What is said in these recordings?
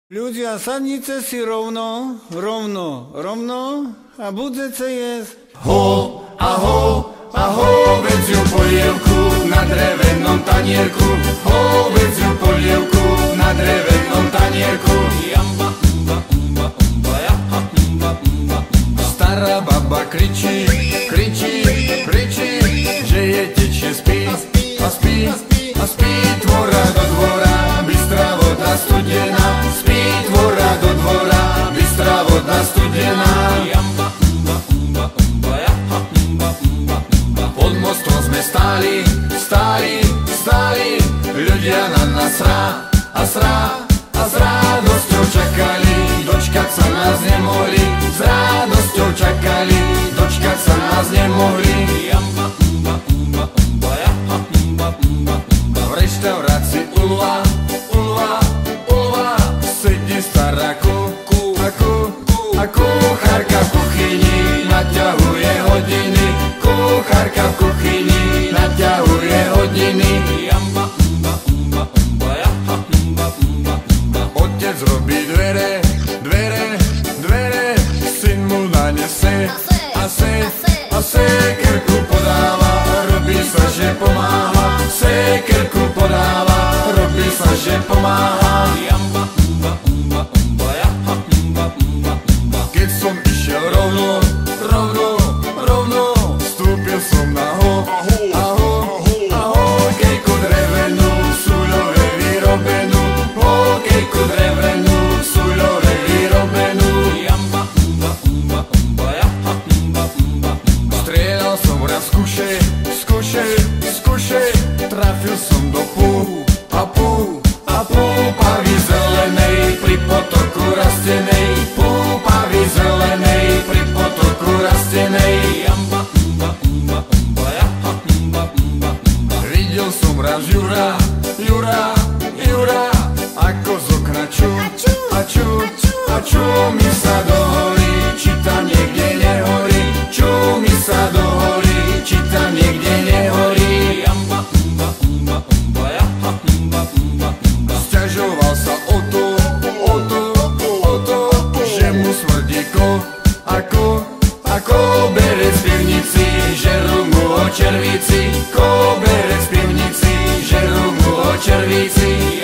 Ľudia, sadnite si rovno a budete jesť. Ho, aho, vedziu polievku na drevenom tanierku. Ho, vedziu polievku na drevenom tanierku. Jamba, stará baba kričí, že je tečie spí. Tvora do dvora, bystrá voda studená. Spí tvora do dvora, bystrá voda studená. Pod mostom sme stáli, ľudia na nás s radosťou čakali, dočkať sa nás nemohli. S radosťou čakali, dočkať sa nás nemohli. V reštaurácii Ulva sedí stará a kuchárka v kuchyni naťahuje hodiny. Kuchárka v kuchyni naťahuje hodiny. Otec robí dvere, syn mu nanese a sekerku podáva, robí sa, že pomáha. Sekerku podáva, robí sa, že pomáha. Keď som išiel rovno, vstúpil som na hokejku drevenú, súľové vyrobenú. Hokejku drevenú, súľové vyrobenú. Strieľal som raz z kuše, trafil som do púpavy zelenej, pri potoku rastenej. Púpavy zelenej, pri potoku rastenej. Videl som raz Jura, ako z okna čúmi sa do hory, či tam niekde nehorí. Čúmi sa do hory, či tam niekde nehorí. Sťažoval sa o to, že mu smrdí ako berec v pivnici, žerú mu ho červíci. Berec v pivnici, žerú mu ho červíci.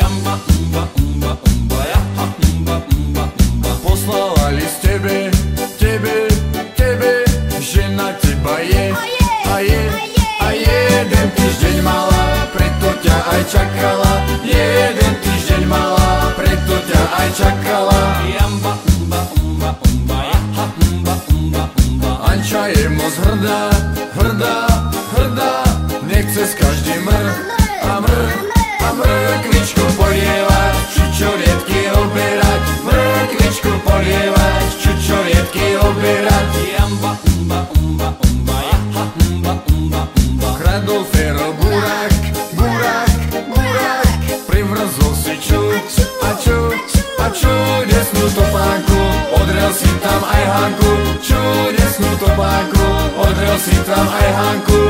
Poslala list tebe, že na teba je a jeden týždeň mala, preto ťa aj čakala. Jeden týždeň mala, preto ťa aj čakala. Anča je moc hrdá, nechce s každým mrkvičku polievať, čučoriedky oberať. Mrkvičku polievať, čučoriedky oberať. Kradol Fero burák, privrzol si čudesnú topánku, odrel si tam aj Hanku. Čudesnú topánku, odrel si tam aj Hanku.